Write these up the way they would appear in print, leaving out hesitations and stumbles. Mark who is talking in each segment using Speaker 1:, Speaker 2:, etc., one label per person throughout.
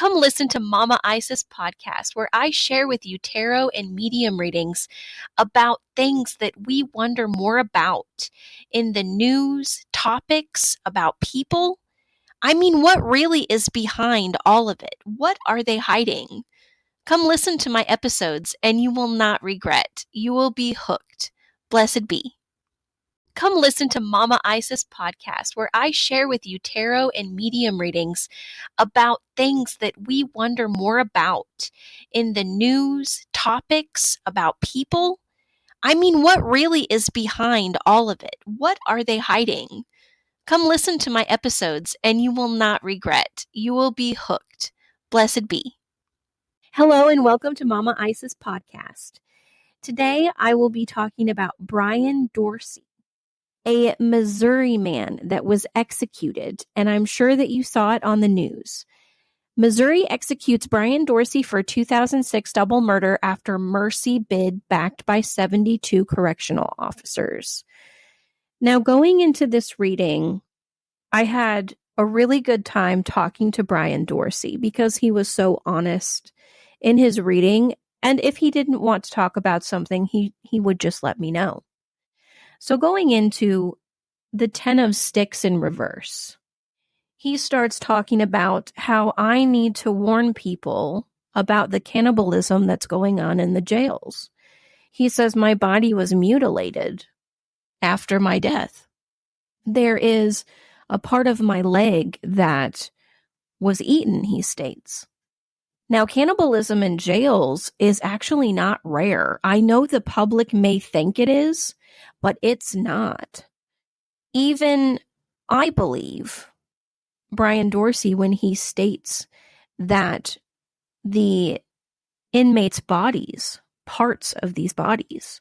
Speaker 1: Come listen to Mama Isis podcast, where I share with you tarot and medium readings about things that we wonder more about in the news, topics, about people. I mean, what really is behind all of it? What are they hiding? Come listen to my episodes and you will not regret. You will be hooked. Blessed be. Come listen to Mama Isis podcast, where I share with you tarot and medium readings about things that we wonder more about in the news, topics, about people. I mean, what really is behind all of it? What are they hiding? Come listen to my episodes and you will not regret. You will be hooked. Blessed be. Hello and welcome to Mama Isis podcast. Today I will be talking about Brian Dorsey, a Missouri man that was executed, and I'm sure that you saw it on the news. Missouri executes Brian Dorsey for 2006 double murder after mercy bid backed by 72 correctional officers. Now, going into this reading, I had a really good time talking to Brian Dorsey because he was so honest in his reading, and if he didn't want to talk about something, he would just let me know. So going into the 10 of Sticks in reverse, he starts talking about how I need to warn people about the cannibalism that's going on in the jails. He says my body was mutilated after my death. There is a part of my leg that was eaten, he states. Now, cannibalism in jails is actually not rare. I know the public may think it is, but it's not. Even I believe Brian Dorsey when he states that the inmates' bodies, parts of these bodies,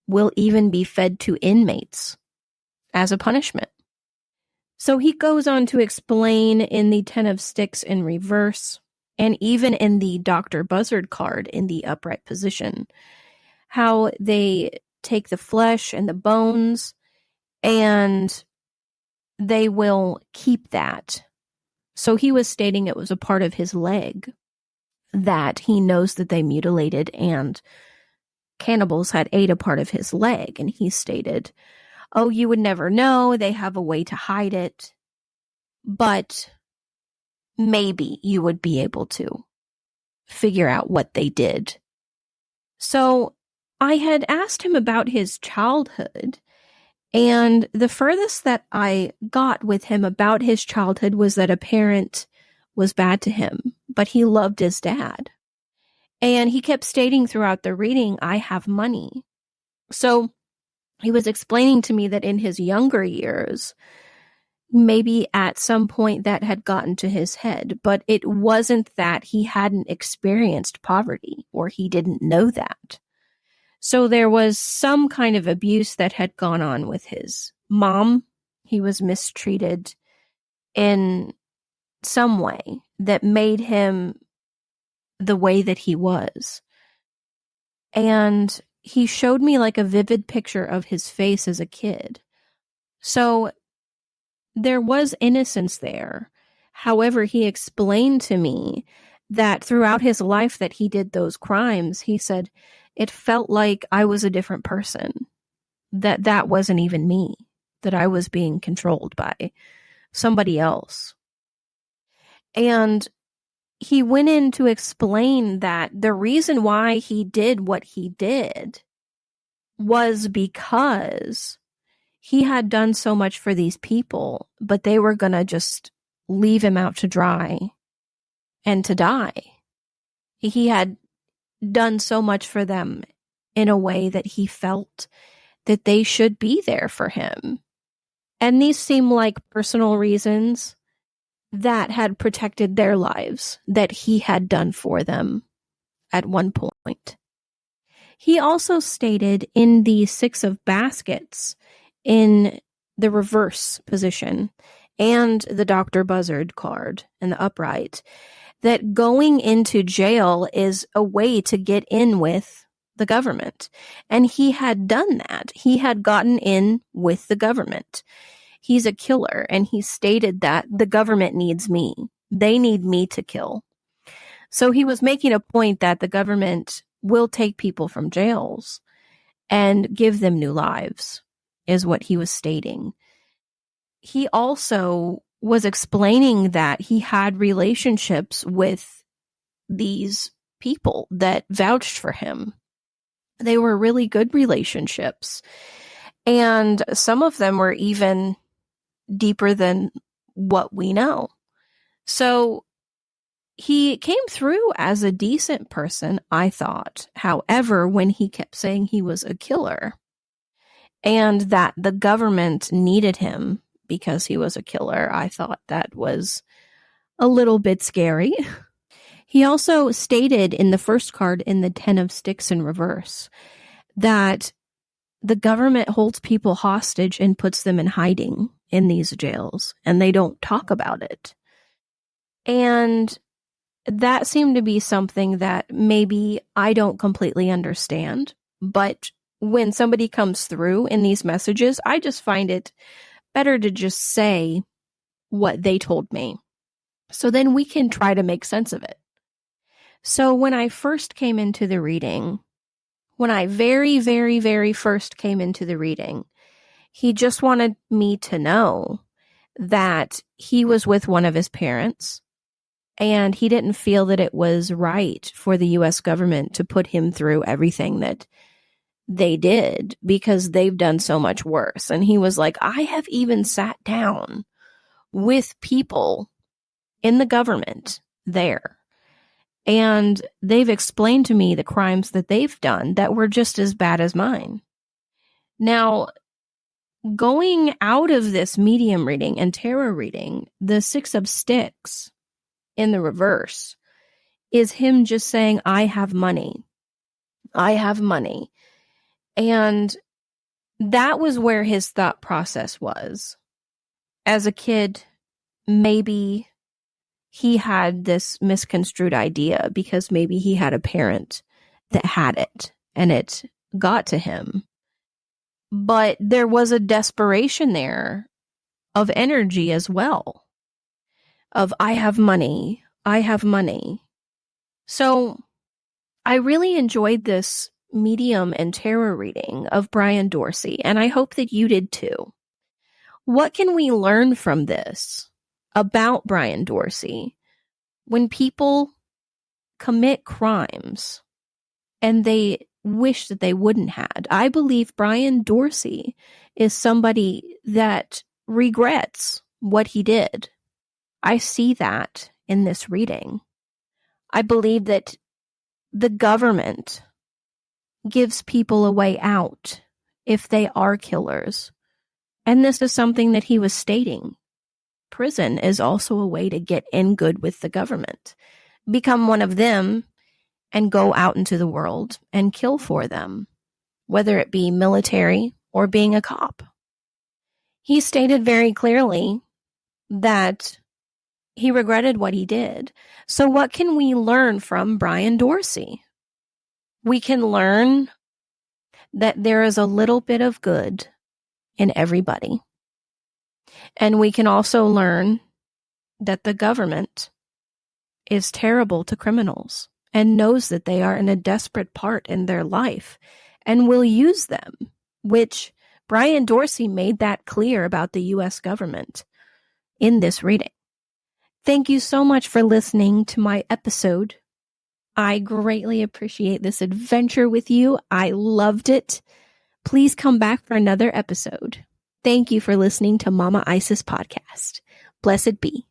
Speaker 1: will even be fed to inmates as a punishment. So he goes on to explain in the 10 of Sticks in reverse, and even in the Dr. Buzzard card in the upright position, how they take the flesh and the bones and they will keep that. So he was stating it was a part of his leg that he knows that they mutilated, and cannibals had ate a part of his leg. And he stated, oh, you would never know. They have a way to hide it, but maybe you would be able to figure out what they did. So I had asked him about his childhood, and the furthest that I got with him about his childhood was that a parent was bad to him, but he loved his dad. And he kept stating throughout the reading, I have money. So he was explaining to me that in his younger years, maybe at some point that had gotten to his head, but it wasn't that he hadn't experienced poverty or he didn't know that. So there was some kind of abuse that had gone on with his mom. He was mistreated in some way that made him the way that he was. And he showed me like a vivid picture of his face as a kid. So there was innocence there. However, he explained to me that throughout his life that he did those crimes, he said, it felt like I was a different person, that wasn't even me, that I was being controlled by somebody else. And he went in to explain that the reason why he did what he did was because he had done so much for these people, but they were going to just leave him out to dry and to die. He had done so much for them in a way that he felt that they should be there for him. And these seem like personal reasons that had protected their lives, that he had done for them at one point. He also stated in the 6 of Baskets, in the reverse position, and the Dr. Buzzard card in the upright, that going into jail is a way to get in with the government. And he had done that. He had gotten in with the government. He's a killer, and he stated that the government needs me. They need me to kill. So he was making a point that the government will take people from jails and give them new lives, is what he was stating. He also was explaining that he had relationships with these people that vouched for him. They were really good relationships. And some of them were even deeper than what we know. So he came through as a decent person, I thought. However, when he kept saying he was a killer and that the government needed him because he was a killer, I thought that was a little bit scary. He also stated in the first card in the 10 of Sticks in reverse that the government holds people hostage and puts them in hiding in these jails, and they don't talk about it. And that seemed to be something that maybe I don't completely understand, but when somebody comes through in these messages, I just find it better to just say what they told me. So then we can try to make sense of it. So when I first came into the reading, when I very, very, very first came into the reading, he just wanted me to know that he was with one of his parents and he didn't feel that it was right for the U.S. government to put him through everything that they did because they've done so much worse. And he was like, I have even sat down with people in the government there, and they've explained to me the crimes that they've done that were just as bad as mine. Now, going out of this medium reading and tarot reading, the 6 of Sticks in the reverse is him just saying, I have money. I have money. And that was where his thought process was. As a kid, maybe he had this misconstrued idea because maybe he had a parent that had it and it got to him. But there was a desperation there of energy as well. Of, I have money. I have money. So I really enjoyed this medium and tarot reading of Brian Dorsey, and I hope that you did too. What can we learn from this about Brian Dorsey when people commit crimes and they wish that they wouldn't had? I believe Brian Dorsey is somebody that regrets what he did. I see that in this reading. I believe that the government gives people a way out if they are killers. And this is something that he was stating. Prison is also a way to get in good with the government. Become one of them and go out into the world and kill for them, whether it be military or being a cop. He stated very clearly that he regretted what he did. So what can we learn from Brian Dorsey? We can learn that there is a little bit of good in everybody. And we can also learn that the government is terrible to criminals and knows that they are in a desperate part in their life and will use them, which Brian Dorsey made that clear about the U.S. government in this reading. Thank you so much for listening to my episode. I greatly appreciate this adventure with you. I loved it. Please come back for another episode. Thank you for listening to Mama Isis Podcast. Blessed be.